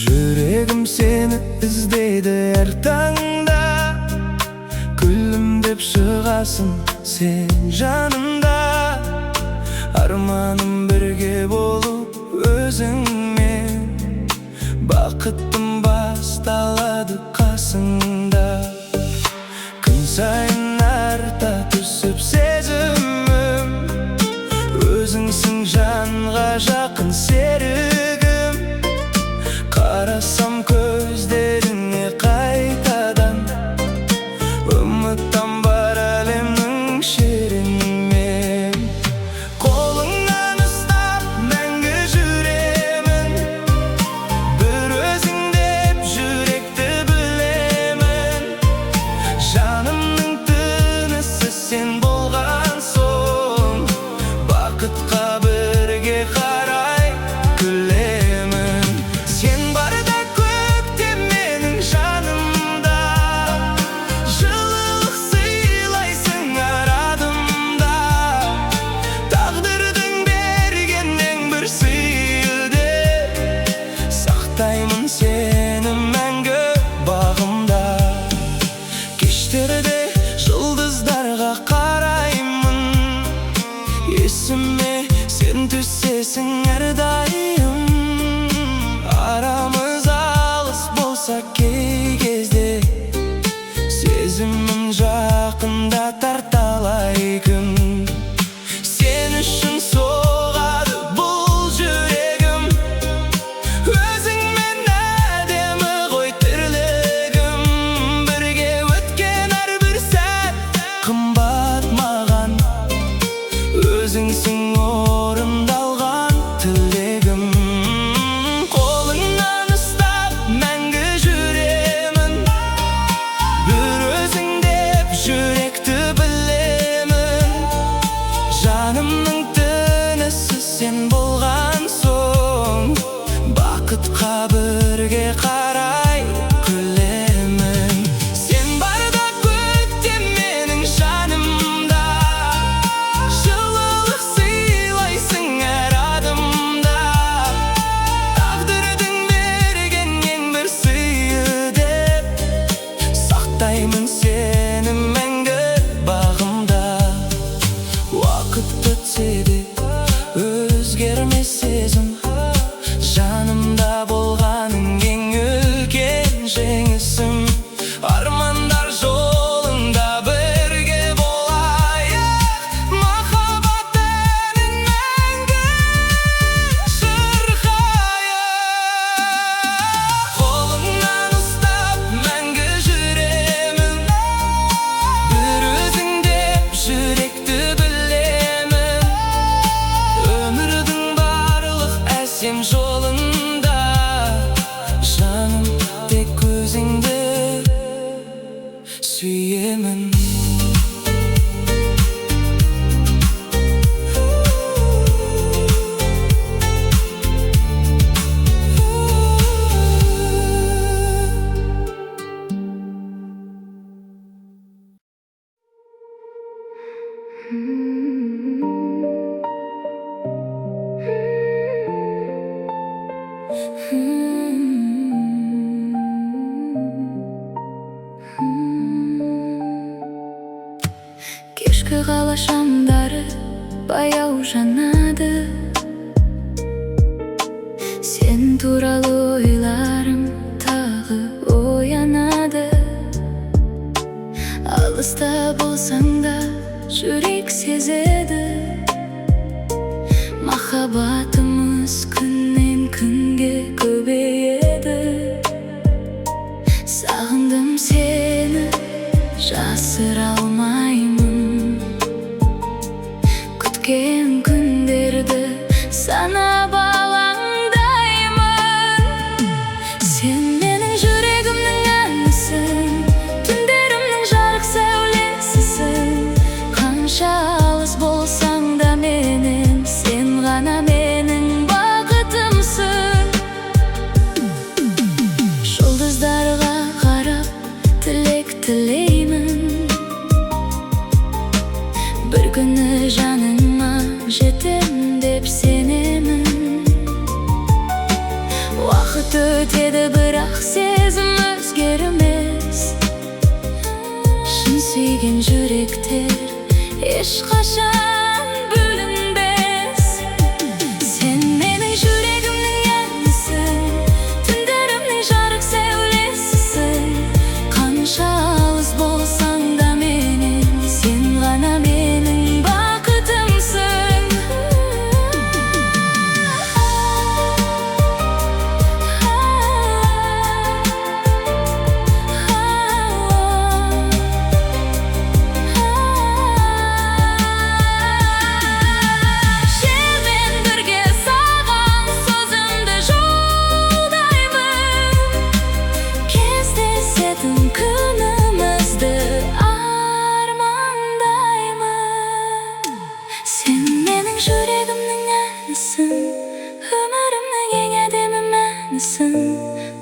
Yüreğim seni izleydi her tangda, gülüm dep çıgasın sen janımda. Armanım birge bolup özüngmen, bakıttım bastaladı kasında. Gün sayın arta түсіп сезімім, өзіңсің жанға жақын серігім. Қарасам көздеріңе қайтадан, үміттен бар әлемнің шерінмен. Қолыңнан ұстап мәңгі жүремін, бір өзің деп жүректі білемін. Жанымның тынысы сен болған соң, бақытқа бірге қарай күлемін. Сен барда көктем менің жанымда, жылылық сыйлайсың әр адымда. Тағдырдың берген ең бір сыйы деп, сақтаймын сені мәңгі бағымда. Кештерде жұлдыздарға қараймын, есіме сен түсесің әрдайым. Арамыз алыс болса кей кезде, сезімім жақында тарталай күн. Сен үшін соғады бұл жүрегім, өзіңмен әдемі ғой тірлігім. Бірге өткен әрбір сәт қымбат маған, өзіңсің орындалған тілегім. Қолыңнан ұстап мәңгі жүремін, бір өзің деп жүректі білемін. Жанымның тынысы сен болған соң, бақытқа бірге қарай күлемін. Сен барда көктем менің жанымда, жылылық сыйлайсың әр адымда. Тағдырдың берген ең бір сыйы деп, сақтаймын сені мәңгі бағымда. Уақыт өтсе де өзгермес сезім, жанымда болғаның ең үлкен жеңісім. Армандар жолында бірге болайық, махаббат әнін мәңгі шырқайық. Қолыңнан ұстап мәңгі жүремін, бір өзің деп жүректі білемін. Өмірдің барлық әсем жолында, жаным тек өзіңді сүйемін. Кешкі қала шамдары баяу жанады, сен туралы ойларым тағы оянады. Алыста болсаң да жүрек сезеді, махаббатымыз күннен күнге көбейеді. Сағындым сені, жасыра алмаймын, күткен күндерді санап алаңдаймын. Сен менің жүрегімнің әнісің, түндерімнің жарық сәулесісің. Қанша алыс болсаң да мен Bir günü janıma jetem dep senemin. Vaqt ötedi biroq sezim özgermez. Şin suygan yürekler hech qachon bölünbez. Sen mening yuragimning yarmisisan, tunlarimning jorug' sevgilisisan. Qancha oz bo'lsang da mening, sen g'ana mening baqitimsan.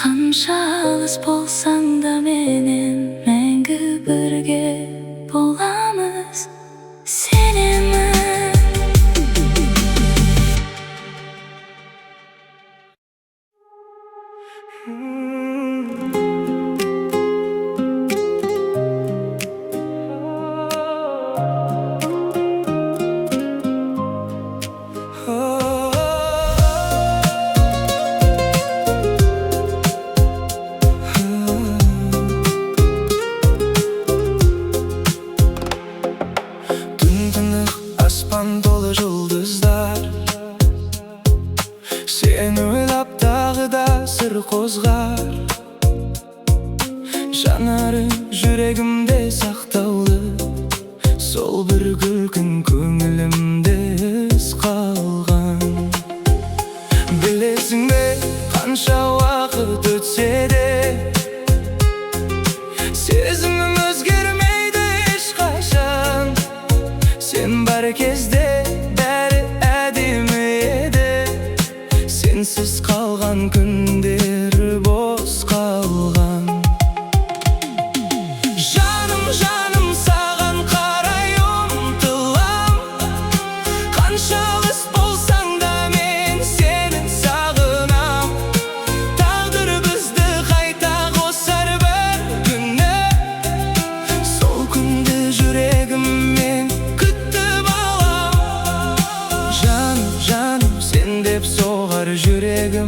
Qancha oz bo'lsang da menim, mangu birga bo'lamiz seninle. Dolu yıldızlar Seni oylap dağda sır kozgar. Janarım yüreğimde saktavlı, sol bir gülkün köngülümde iz kalgan. Bilesin be kança vakit ötse de, sezimim özgermeydi hiç kaçan. Sen bar kezde bari adimi edi, sensiz kalgan günler boz kalgan. Canım canım sağan qaray umtilam, qancha alыс bolsang da men seni sağınam. Taqdir bizdi qayta qosar bir günne, sol kunde yüreğim men kütüp alam. Canım canım sen dep soğar yüreğim,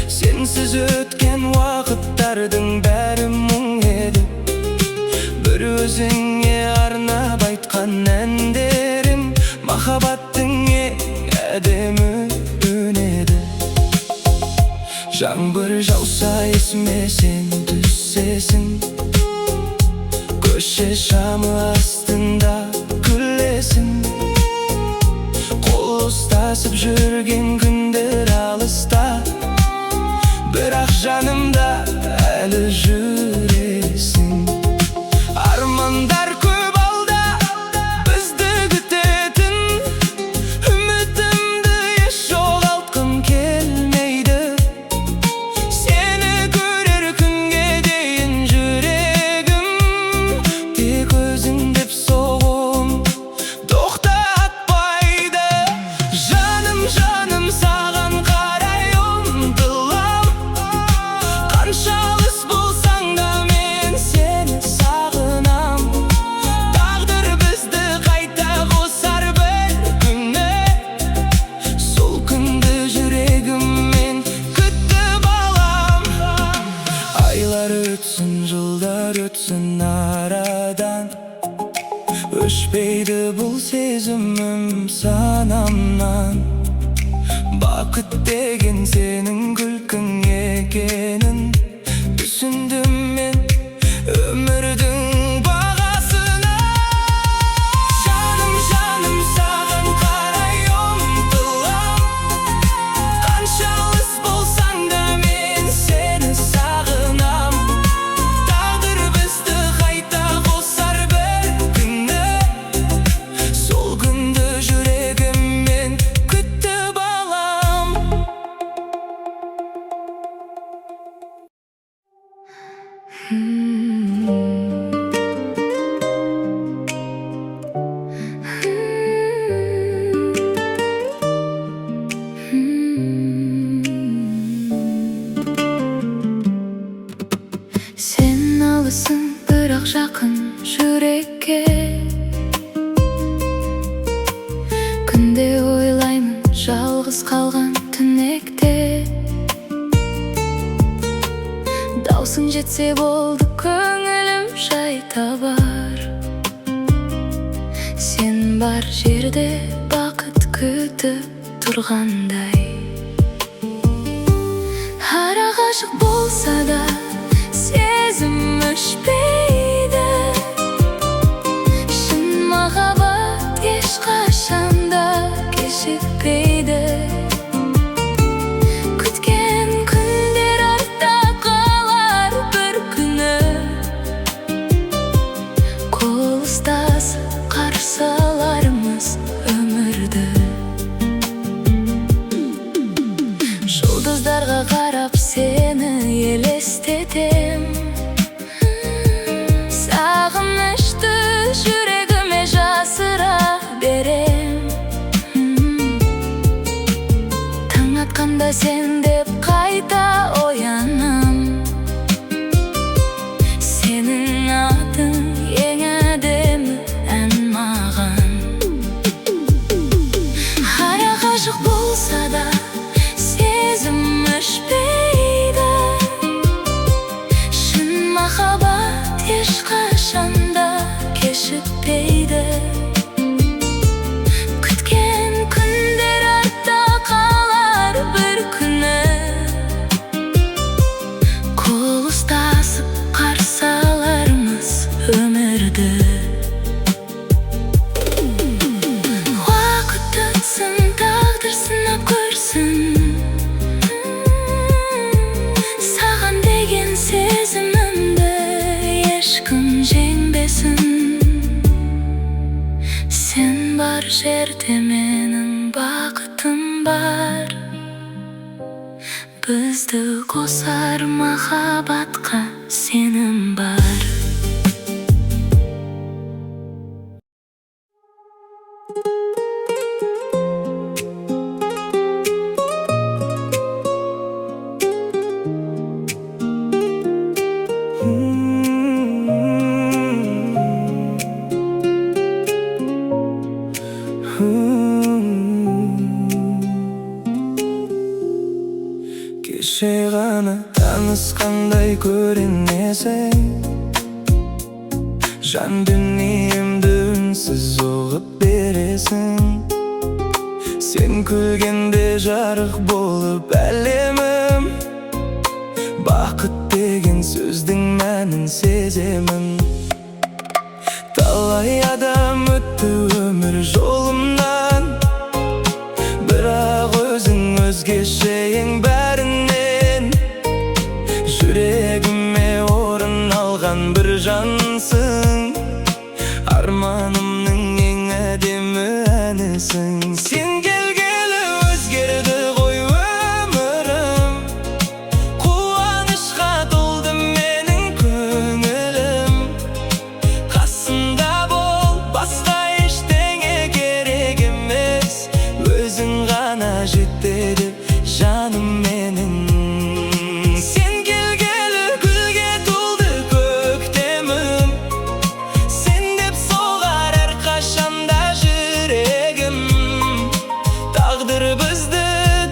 sensiz ötken vaqıtlardın bäri muң edi. Bir özüңe arnap aytkan ändеrim, mahabbаттың ädemi ünedi. Жаңбыр жауса esime sen düşsesin, köşe şamı astında gülesin. Kol ustasıp жүрген günler alısta, biroq janımda әлі жүреsin. Armandar көп алда bizdi kütетін, ümitimdi еш жоғалтқым келмейді. Seni көрер күнге дейін жүрегім, тек өзің деп соғым тоқтатпайды. Жаным жаным саған қарай ұмтылам, қанша алыс болсаң да мен сені сағынам. Тағдыр бізді қайта қосар бір күні, сол күнді жүрегіммен күтіп алам. Айлар өтсін, жылдар өтсін арадан, өшпейді бұл сезімім санамнан. Бақыт деген сенің күлкің екенін түсіндім мен өмірдің бағасына. Жаным жаным саған қарай ұмтылам, қанша алыс болсаң да мен сені сағынам. Тағдыр бізді қайта қосар бір күні, сол күнді жүрегіммен күтіп алам. Күнде ойлаймын жалғыз қалған түнекте. Даусың жетсе болды, көңілім жай табар. Сен бар жерде бақыт күтіп тұрғандай. Ара ғашық болса да сезім өшпейді. Шын махаббат ешқашанда кешікпейді. Күткен күндер артта қалар бір күні. Қол ұстасып қарсы алармыз өмірді. Жұлдыздарға қарап сені елестетем. Сағынышты жүрегіме жасыра берем. Таң атқанда сен деп қайта оянам. Сенің атың ең әдемі ән маған. Ара ғашық болса да сезім өшпейді. Шын махаббат ешқашанда кешікпейді. Күткен күндер артта қалар бір күні. Қол ұстасып қарсы алармыз өмірді. Уақыт өтсін, тағдыр сынап көрсін. Саған деген сезімімді ешкім жеңбесін. Сен бар жерде менің бақытым бар. Бізді қосар махаббатқа сенім бар. Кеше ғана танысқандай көрінесің. Жан дүниемді үнсіз оғып бересің. Сен күлгенде жарық болып әлемім. Бақыт деген сөздің мәнін сеземін. Талай адам өтті өмір жолымнан, бірақ өзің өзгеше ең бәрінен. Жүрегіме орын алған бір жансың. Арманымның ең әдемі әнісің. Сен келгелі өзгерді ғой өмірім. Қуанышқа толды менің көңілім. Қасымда бол, басқа ештеңе керек емес. Өзің ғана жетеді жаным менің. Сен келгелі гүлге толды көктемім. Сен деп соғар әрқашанда жүрегім. Тағдыр бізді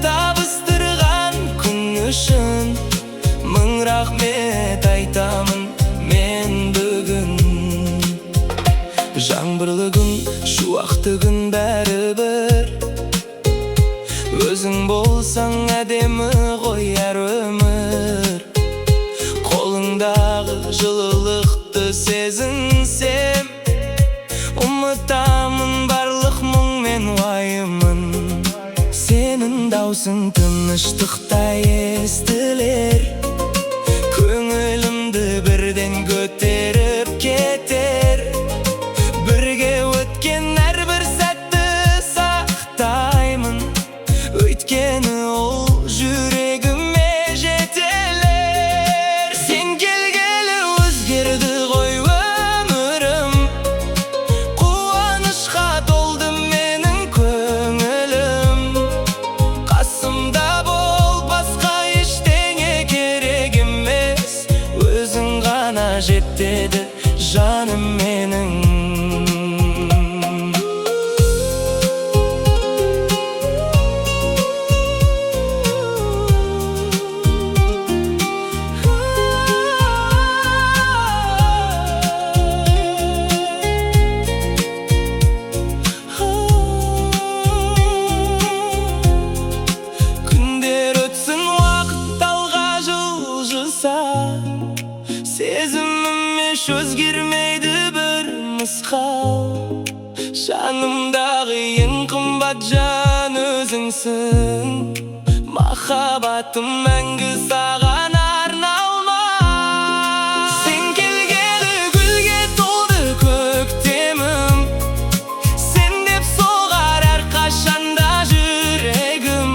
табыстырған күн үшін мың рахмет айтамын мен бүгін. Жаңбырлы күн, шуақты күн бәрібір. Өзің болсаң әдемі ғой әр өмір. Қолыңдағы жылылықты сезінсем, ұмытамын барлық мұң мен уайымын. Сенің даусың тыныштықта естілер. Көңілімді бірден көтеріп кетер. Бірге өткен әрбір сәтті сақтаймын. Өйткені ол жүрегіме жетелер. Сен келгелі өзгерді ғой өмірім. Қуанышқа толды менің көңілім. Қасымда бол, басқа ештеңе керек kal. Şanımdagı en kımbat can özüngsün. Mahabatım мәңгі саған арналмақ. Sen келгелі гүлге толды көктемім. Sen деп соғар әрқашанда жүрегім.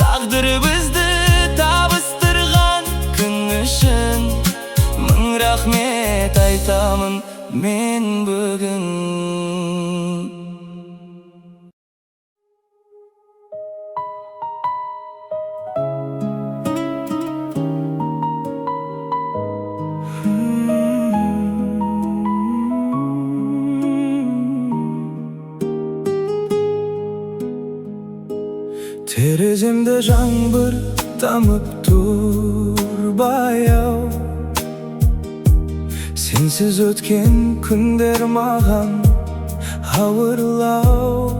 Тағдыр бізді табыстырған күн үшін мың рахмет айтамын мен бүгін. Terezemde жаңбыр тамып тұр баяу. Сенсіз өткен күндер маған ауырлау.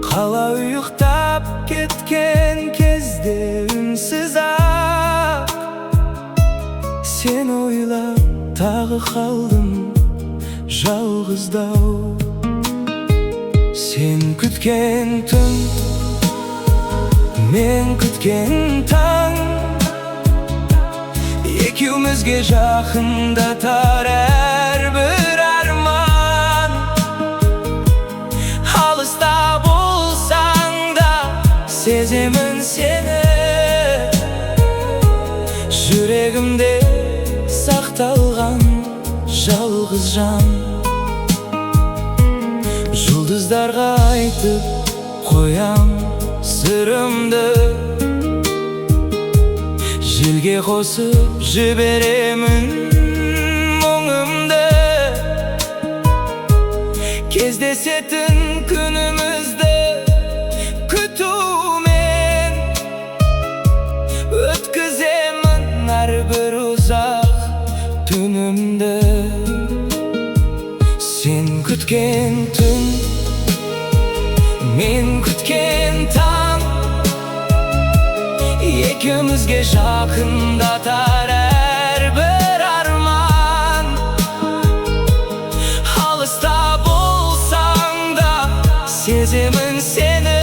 Қала ұйықтап кеткен кезде үнсіз-ақ сен ойлап тағы қалдым жалғыздау. Sen күткен түн, мен күткен таң, екеумізге жақындатар әрбір арман. Алыста болсаң да сеземін сені, жүрегімде сақталған жалғыз жан. Жұлдыздарға айтып қоям сырымды, желге қосып жіберемін мұңымды. Кездесетін күнімізді күтумен өткіземін әрбір ұзақ түнімді. Sen күткен түн, мен күткен таң, екеумізге жақындатар әрбір арман. Алыста болсаң да сеземін сені,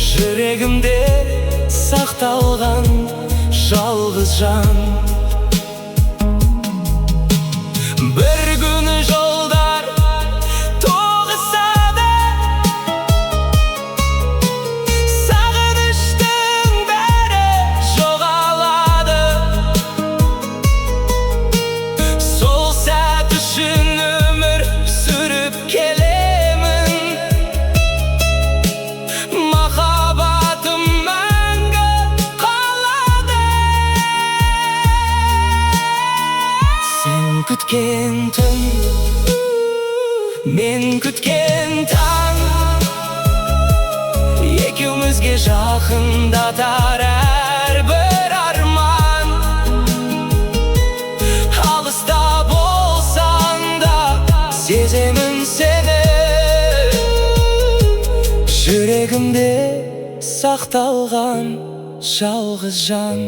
жүрегімде сақталған жалғыз жан. Bir gün yollar toğısa da sağınıştың bәрі жоғалады. Сол сәт үшін өмір сүріп келемін. Махаббатым мәңгі қалады. Sen күткен түн, мен күткен таң, екеумізге жақындатар әрбір арман. Алыста болсаң да сеземін сені, жүрегімде сақталған жалғыз жан.